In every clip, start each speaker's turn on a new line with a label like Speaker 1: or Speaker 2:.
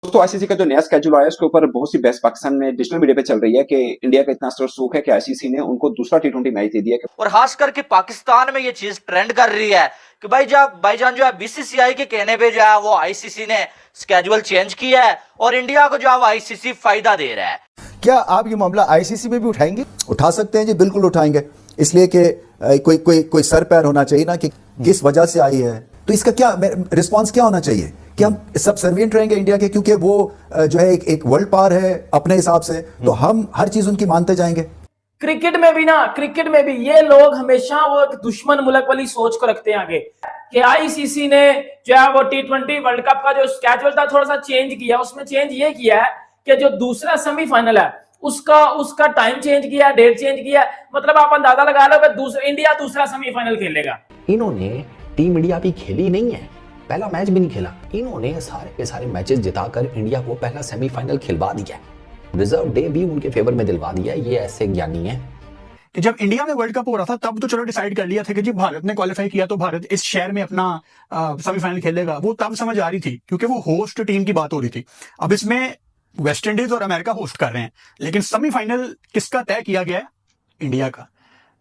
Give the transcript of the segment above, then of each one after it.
Speaker 1: दोस्तों आईसीसी का जो नया स्केड्यूल आया है उसके ऊपर बहुत सी बहस पाकिस्तान में डिजिटल मीडिया पे चल रही है कि इंडिया का इतना सूख है कि आईसीसी ने उनको दूसरा टी20 मैच दे दिया।
Speaker 2: और खास करके पाकिस्तान में ये चीज ट्रेंड कर रही है कि भाईजान जो है बीसीसीआई के कहने पे जो है वो आईसीसी ने स्केड्यूल चेंज किया है और इंडिया को जो है वो आईसीसी फायदा दे रहा है।
Speaker 3: क्या आप ये मामला आईसीसी में भी उठाएंगे? उठा सकते हैं जी, बिल्कुल उठाएंगे। इसलिए कि कोई सर पैर होना चाहिए ना कि किस वजह से आई है, तो इसका क्या रिस्पांस क्या होना चाहिए कि हम सब सर्वियंट रहेंगे इंडिया के, क्योंकि वो जो है एक वर्ल्ड पावर है अपने हिसाब से, तो हम हर चीज उनकी मानते जाएंगे।
Speaker 4: क्रिकेट में भी ये लोग हमेशा वो एक दुश्मन मुल्क वाली सोच को रखते हैं आगे कि आईसीसी ने जो है वो टी20 वर्ल्ड कप का जो स्केड्यूल था थोड़ा सा चेंज किया। उसमें चेंज ये किया है कि जो दूसरा सेमीफाइनल है उसका टाइम चेंज किया, डेट चेंज किया। मतलब आप अंदाजा लगा लो कि इंडिया दूसरा सेमीफाइनल खेलेगा।
Speaker 5: इन्होंने टीम इंडिया भी खेली नहीं है, पहला मैच भी नहीं खेला। इन्होंने सारे के सारे मैचेस जिताकर इंडिया को पहला सेमीफाइनल खिलवा दिया, रिजर्व डे भी उनके फेवर में दिलवा दिया। ये ऐसे ज्ञानी है
Speaker 6: कि जब इंडिया में वर्ल्ड कप हो रहा था तब तो चलो डिसाइड कर लिया था कि जी भारत ने क्वालिफाई किया तो भारत इस शहर में अपना सेमीफाइनल खेलेगा, वो तब समझ आ रही थी क्योंकि वो होस्ट टीम की बात हो रही थी। अब इसमें वेस्ट इंडीज और अमेरिका होस्ट कर रहे हैं, लेकिन सेमीफाइनल किसका तय किया गया है? इंडिया का।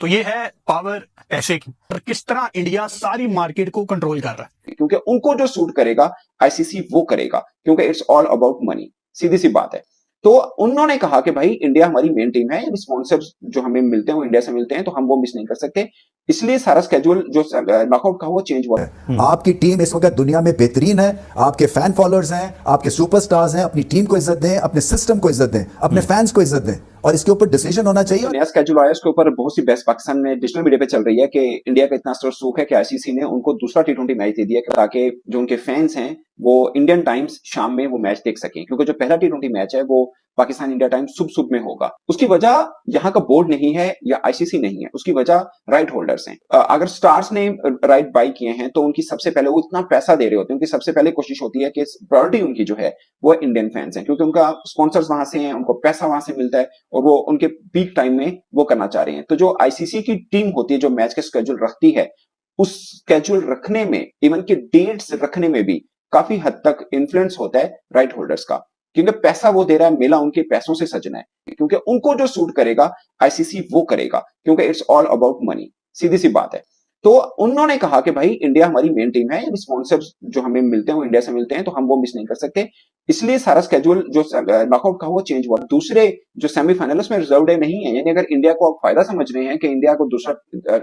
Speaker 6: तो ये है पावर पैसे की, और किस तरह इंडिया सारी मार्केट को कंट्रोल कर रहा है।
Speaker 1: क्योंकि उनको जो सूट करेगा आईसीसी वो करेगा, क्योंकि इट्स ऑल अबाउट मनी, सीधी सी बात है। तो उन्होंने कहा कि भाई इंडिया हमारी मेन टीम है, स्पॉन्सर्स जो हमें मिलते हैं वो इंडिया से मिलते हैं, तो हम वो मिस नहीं कर सकते। इसलिए सारा स्केड्यूल जो नॉकआउट का वो चेंज हुआ है।
Speaker 3: आपकी टीम इस वक्त दुनिया में बेहतरीन है, आपके फैन फॉलोअर्स हैं, आपके सुपरस्टार्स हैं। अपनी टीम को इज्जत दें, अपने सिस्टम को इज्जत दें, अपने फैंस को इज्जत दें, और इसके ऊपर डिसीजन होना चाहिए।
Speaker 1: नया स्केड्यूल आया उसके ऊपर बहुत सी बहस पाकिस्तान में डिजिटल मीडिया पे चल रही है कि इंडिया का इतना सूख है कि आईसीसी ने उनको दूसरा टी20 मैच दे दिया ताकि जो उनके फैंस हैं वो इंडियन टाइम्स शाम में वो मैच देख सकें, क्योंकि जो पहला टी20 मैच है वो पाकिस्तान इंडिया टाइम सुबह में होगा। उसकी वजह यहाँ का बोर्ड नहीं है या आईसीसी नहीं है, उसकी वजह राइट होल्डर्स हैं। अगर स्टार्स ने राइट बाई किए हैं तो उनकी सबसे पहले, वो इतना पैसा दे रहे होते हैं, उनकी सबसे पहले कोशिश होती है कि प्रायोरिटी उनकी जो है वो इंडियन फैंस हैं, क्योंकि उनका स्पॉन्सर्स वहां से हैं, उनको पैसा वहां से मिलता है और वो उनके पीक टाइम में वो करना चाह रहे हैं। तो जो आईसीसी की टीम होती है जो मैच का स्केड्यूल रखती है, उस स्केड्यूल रखने में, इवन के डेट्स रखने में भी काफी हद तक इन्फ्लुएंस होता है राइट होल्डर्स का, क्योंकि पैसा वो दे रहा है, मेला उनके पैसों से सजना है। क्योंकि उनको जो सूट करेगा आईसीसी वो करेगा, क्योंकि इट्स ऑल अबाउट मनी, सीधी सी बात है। तो उन्होंने कहा कि भाई इंडिया हमारी मेन टीम है, स्पॉन्सर्स जो हमें मिलते हैं वो इंडिया से मिलते हैं, तो हम वो मिस नहीं कर सकते। इसलिए सारा स्केड्यूल जो नॉकआउट का वो चेंज हुआ। दूसरे जो सेमीफाइनल उसमें रिजर्व डे नहीं है, यानी अगर इंडिया को आप फायदा समझ रहे हैं कि इंडिया को दूसरा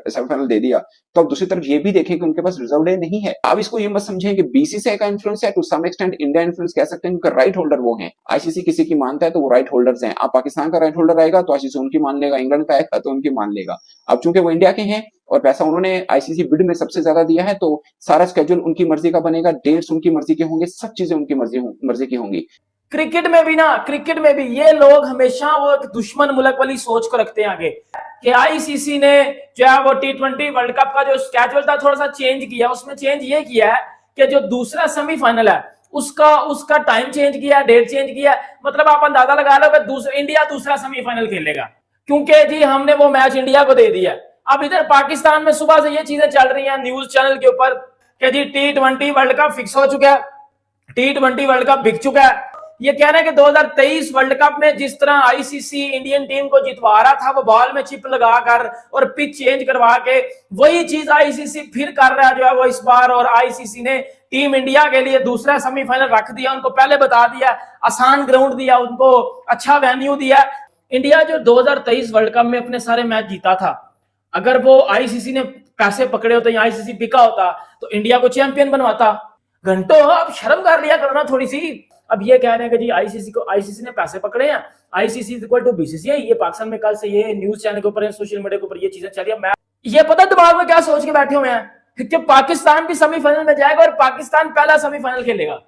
Speaker 1: सेमीफाइनल दे दिया, तो आप दूसरी तरफ ये भी देखें कि उनके पास रिजर्व डे नहीं है। आप इसको ये मत समझें कि बीसीसीआई का इन्फ्लुएंस है, to some extent India influence कह सकते हैं, क्योंकि राइट होल्डर वो हैं। आईसीसी किसी की मानता है तो वो राइट होल्डर्स हैं। आप पाकिस्तान का राइट होल्डर आएगा तो आईसीसी उनकी मान लेगा, इंग्लैंड का आएगा तो उनकी मान लेगा। अब चूंकि वो इंडिया के हैं और पैसा उन्होंने आईसीसी बिड में सबसे ज्यादा दिया है, तो सारा स्केड्यूल उनकी मर्जी का बनेगा, डेट्स उनकी मर्जी के होंगे, सब चीजें उनकी मर्जी की होंगी।
Speaker 4: क्रिकेट में भी ये लोग हमेशा वो एक दुश्मन मुल्क वाली सोच को रखते हैं आगे कि आईसीसी ने जो है वो टी20 वर्ल्ड कप का जो स्केड्यूल था थोड़ा सा चेंज किया। उसमें चेंज ये किया है कि जो दूसरा सेमीफाइनल है उसका टाइम चेंज किया, डेट चेंज किया। मतलब आप अंदाजा लगा लो कि इंडिया दूसरा सेमीफाइनल खेलेगा, क्योंकि जी हमने वो मैच इंडिया को दे दिया। अब इधर पाकिस्तान में सुबह से ये चीजें चल रही हैं न्यूज चैनल के ऊपर कि जी टी20 वर्ल्ड कप फिक्स हो चुका है, टी20 वर्ल्ड कप बिक चुका है। ये कह रहे हैं कि 2023 वर्ल्ड कप में जिस तरह आईसीसी इंडियन टीम को जितवा रहा था, वो बॉल में चिप लगाकर और पिच चेंज करवा के, वही चीज आईसीसी फिर कर रहा है जो है वो इस बार। और आईसीसी ने टीम इंडिया के लिए दूसरा सेमीफाइनल रख दिया, उनको पहले बता दिया, आसान ग्राउंड दिया, उनको अच्छा वेन्यू दिया। इंडिया जो 2023 वर्ल्ड कप में अपने सारे मैच जीता था, अगर वो आईसीसी ने पैसे पकड़े होते या आईसीसी बिका होता तो इंडिया को चैंपियन बनवाता। घंटों अब शर्म कर लिया करना थोड़ी सी। अब ये कह रहे हैं कि जी आईसीसी ने पैसे पकड़े हैं, ICC is equal to BCCI. ये पाकिस्तान में कल से ये न्यूज चैनल के ऊपर, सोशल मीडिया के ऊपर ये चीजें चल रही है। मैं ये पता दिमाग में क्या सोच के बैठे हुए हैं कि पाकिस्तान भी सेमीफाइनल में जाएगा और पाकिस्तान पहला सेमीफाइनल खेलेगा।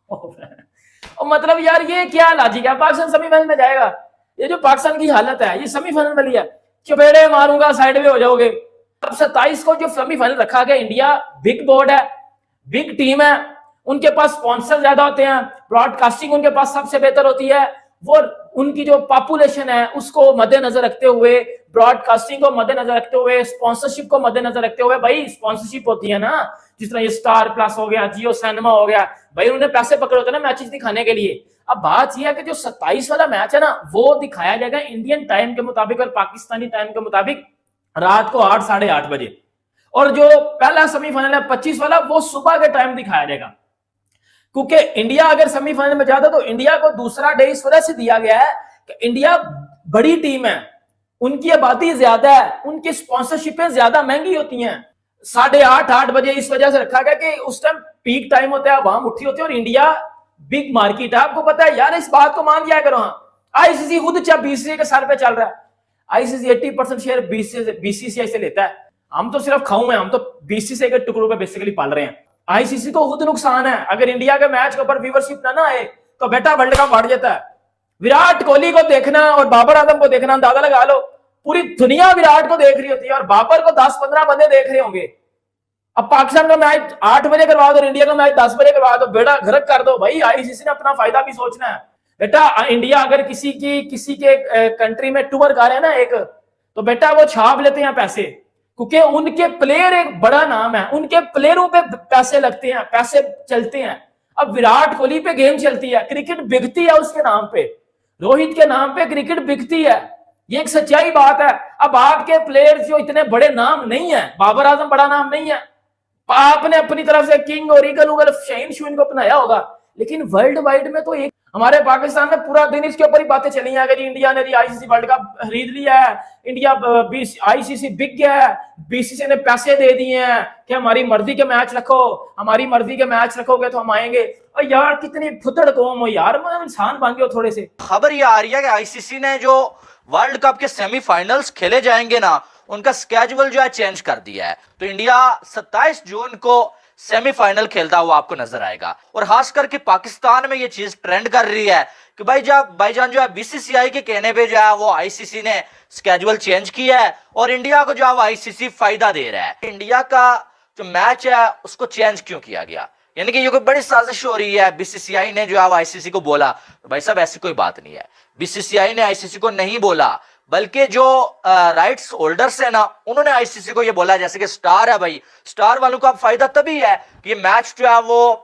Speaker 4: और मतलब यार ये क्या लॉजिक है? पाकिस्तान सेमीफाइनल में जाएगा, ये जो पाकिस्तान की हालत है ये सेमीफाइनल वाली है। चपेड़े मारूंगा, साइड में हो जाओगे। अब 27 को जो सेमीफाइनल रखा गया, इंडिया बिग बोर्ड है, बिग टीम है, उनके पास स्पॉन्सर ज्यादा होते हैं, ब्रॉडकास्टिंग उनके पास सबसे बेहतर होती है। वो उनकी जो पॉपुलेशन है उसको मद्देनजर रखते हुए, ब्रॉडकास्टिंग को मद्देनजर रखते हुए, स्पॉन्सरशिप को मद्देनजर रखते हुए, भाई स्पॉन्सरशिप होती है ना जिस तरह ये स्टार प्लस हो गया, जियो सिनेमा हो गया, भाई उन्होंने पैसे पकड़े होते हैं ना मैचेस दिखाने के लिए। अब बात यह है कि जो 27 वाला मैच है ना वो दिखाया जाएगा इंडियन टाइम के मुताबिक और पाकिस्तानी टाइम के मुताबिक रात को 8 साढ़े 8 बजे, और जो पहला सेमीफाइनल है 25 वाला वो सुबह के टाइम दिखाया जाएगा। क्योंकि इंडिया अगर सेमीफाइनल में जाता तो इंडिया को दूसरा डे इस वजह से दिया गया है कि इंडिया बड़ी टीम है, उनकी आबादी ज्यादा है, उनकी स्पॉन्सरशिपें ज्यादा महंगी होती हैं। 8:30 बजे इस वजह से रखा गया कि उस टाइम पीक टाइम होता है, आवाम उठी होती है और इंडिया बिग मार्केट है। आपको पता है यार, इस बात को मान लिया करो। आईसीसी खुद बीसीसीआई के सर पे चल रहा है। आईसीसी 80% शेयर बीसीसीआई से लेता है। हम तो सिर्फ खाऊ हैं, हम तो बीसीसीआई के टुकड़ों पे बेसिकली पाल रहे हैं। आईसीसी को खुद नुकसान है, अगर इंडिया के मैच के ऊपर व्यूअरशिप ना आए तो बेटा वर्ल्ड कप बढ़ जाता है। विराट कोहली को देखना और बाबर आजम को देखना, अंदाजा लगा लो पूरी दुनिया विराट को देख रही होती है और बाबर को 10-15 बंदे देख रहे होंगे। अब पाकिस्तान का मैच 8 बजे करवा दो और इंडिया का मैच 10 बजे करवा दो, बेटा गर्क कर दो। भाई आईसीसी ने अपना फायदा भी सोचना है। बेटा इंडिया अगर किसी के कंट्री में टूर कर रहे हैं ना एक, तो बेटा वो छाप लेते हैं पैसे, क्योंकि उनके प्लेयर एक बड़ा नाम है, उनके प्लेयरों पे पैसे लगते हैं, पैसे चलते हैं। अब विराट कोहली पे गेम चलती है, क्रिकेट बिकती है उसके नाम पे, रोहित के नाम पे क्रिकेट बिकती है, ये एक सच्चाई बात है। अब आपके प्लेयर्स जो इतने बड़े नाम नहीं है, बाबर आजम बड़ा नाम नहीं है, आपने अपनी तरफ से किंग और ईगल उगल शहीन शुइन को अपनाया होगा, लेकिन वर्ल्ड वाइड में तो एक हमारे पाकिस्तान में पूरा दिन इसके ऊपर ही बातें चली हैं कि इंडिया ने आईसीसी वर्ल्ड कप खरीद लिया है, इंडिया आईसीसी बिक गया है, बीसीसीआई ने पैसे दे दिए हैं कि हमारी मर्जी के मैच रखो, हमारी मर्जी के मैच रखोगे तो हम आएंगे। और यार कितनी फुदड़ कौम हो यार, मतलब इंसान बन गए हो थोड़े से।
Speaker 2: खबर ये आ रही है कि आईसीसी ने जो वर्ल्ड कप के सेमीफाइनल्स खेले जाएंगे ना, उनका स्केड्यूल जो है चेंज कर दिया है। तो इंडिया 27 जून को सेमीफाइनल खेलता हुआ आपको नजर आएगा। और खास करके पाकिस्तान में ये चीज ट्रेंड कर रही है कि भाईजान जो है बीसीसीआई के कहने पे जो है वो आईसीसी ने स्केड्यूल चेंज किया है और इंडिया को जो है वो आईसीसी फायदा दे रहा है। इंडिया का जो मैच है उसको चेंज क्यों किया गया, यानी कि ये कोई बड़ी साजिश हो रही है। बीसीसीआई ने जो है आईसीसी को बोला, तो भाई साहब ऐसी कोई बात नहीं है। बीसीसीआई ने आईसीसी को नहीं बोला, बल्कि जो राइट्स होल्डर्स है ना, उन्होंने आईसीसी को ये बोला, जैसे कि स्टार है भाई, स्टार वालों को अब फायदा तभी है कि ये मैच जो है वो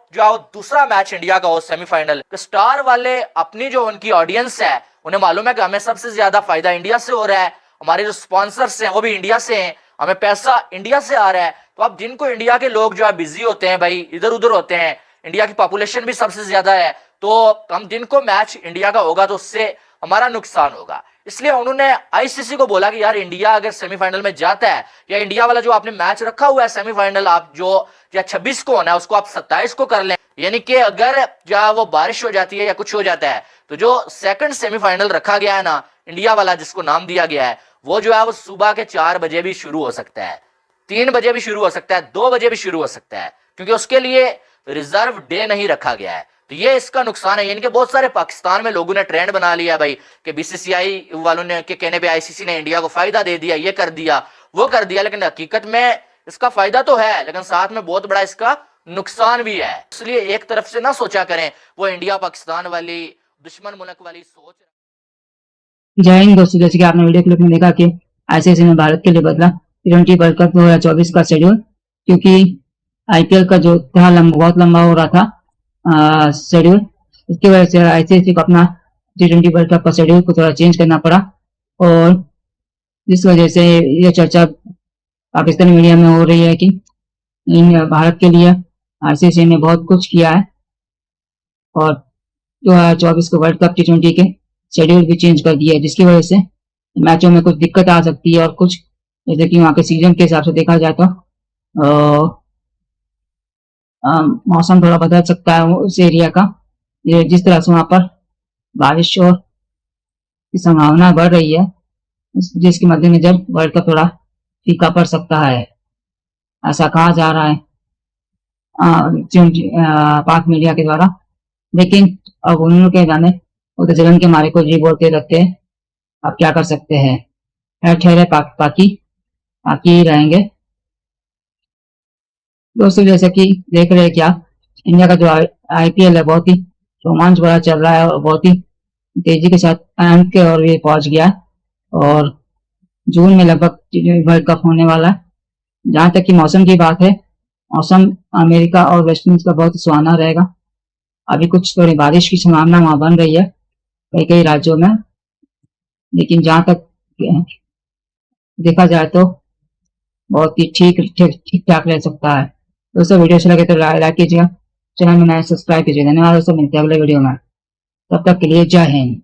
Speaker 2: दूसरा मैच इंडिया का हो सेमीफाइनल, तो स्टार वाले अपनी जो उनकी ऑडियंस है उन्हें मालूम है कि हमें सबसे ज्यादा फायदा इंडिया से हो रहा है, हमारे जो स्पॉन्सर्स हैं वो भी इंडिया से हैं, हमें पैसा इंडिया से आ रहा है। तो अब जिनको इंडिया के लोग जो है बिजी होते हैं भाई, इधर उधर होते हैं, इंडिया की पॉपुलेशन भी सबसे ज्यादा है, तो हम जिनको मैच इंडिया का होगा तो उससे हमारा नुकसान होगा। इसलिए उन्होंने आईसीसी को बोला कि यार इंडिया अगर सेमीफाइनल में जाता है, या इंडिया वाला जो आपने मैच रखा हुआ है सेमीफाइनल, आप जो या 26 को होना है उसको आप 27 को कर लें, यानी कि अगर जो वो बारिश हो जाती है या कुछ हो जाता है तो जो सेकंड सेमीफाइनल रखा गया है ना इंडिया वाला, जिसको नाम दिया गया है, वो जो है वो सुबह के 4 बजे भी शुरू हो सकता है, 3 बजे भी शुरू हो सकता है, 2 बजे भी शुरू हो सकता है, क्योंकि उसके लिए रिजर्व डे नहीं रखा गया है। तो ये इसका नुकसान है। यानी कि बहुत सारे पाकिस्तान में लोगों ने ट्रेंड बना लिया भाई कि बीसीसीआई वालों ने के कहने पे आईसीसी ने इंडिया को फायदा दे दिया, ये कर दिया वो कर दिया, लेकिन हकीकत में इसका फायदा तो है, लेकिन साथ में बहुत बड़ा इसका नुकसान भी है। इसलिए एक तरफ से ना सोचा करें, वो इंडिया पाकिस्तान वाली दुश्मन मुल्क वाली सोच।
Speaker 7: जय हिंद दोस्तों, जैसे कि आपने वीडियो क्लिप में देखा कि आईसीसी ने भारत के लिए बदला T20 वर्ल्ड कप 2024 का शेड्यूल, क्योंकि आईपीएल का जो था बहुत लंबा हो रहा था शेड्यूल, इसकी वजह से आईसीसी को अपना T20 वर्ल्ड कप का शेड्यूल को थोड़ा चेंज करना पड़ा। और जिस वजह से ये चर्चा पाकिस्तानी मीडिया में हो रही है कि भारत के लिए आईसीसी ने बहुत कुछ किया है और 2024 को वर्ल्ड कप T20 के शेड्यूल भी चेंज कर दिया है, जिसकी वजह से मैचों में कुछ दिक्कत आ सकती है। और कुछ जैसे कि वहाँ के सीजन के हिसाब से देखा जाए तो मौसम थोड़ा बदल सकता है उस एरिया का, जिस तरह से वहाँ पर बारिश और की संभावना बढ़ रही है, जिसके मद्देनजर वर्ल्ड कप थोड़ा फीका पड़ सकता है, ऐसा कहा जा रहा है पाक मीडिया के द्वारा। लेकिन अब उन्होंने क्या जाने, वो तो जलन के मारे को जी बोलते रहते हैं, आप क्या कर सकते हैं। ठहरे पाकी रहेंगे दोस्तों। जैसे कि देख रहे हैं क्या, इंडिया का जो आईपीएल है बहुत ही रोमांच भरा चल रहा है और बहुत ही तेजी के साथ अंत के और ये पहुंच गया और जून में लगभग वर्ल्ड कप होने वाला है। जहां तक कि मौसम की बात है, मौसम अमेरिका और वेस्ट इंडीज का बहुत सुहाना रहेगा। अभी कुछ थोड़ी बारिश की संभावना वहां बन रही है कई कई राज्यों में, लेकिन जहां तक देखा जाए तो बहुत ही ठीक ठाक रह सकता है। दोस्तों वीडियो अच्छा लगे तो लाइक कीजिएगा, चैनल में नए सब्सक्राइब कीजिएगा। धन्यवाद दोस्तों, मिलते हैं अगले वीडियो में, तब तक के लिए जय हिंद।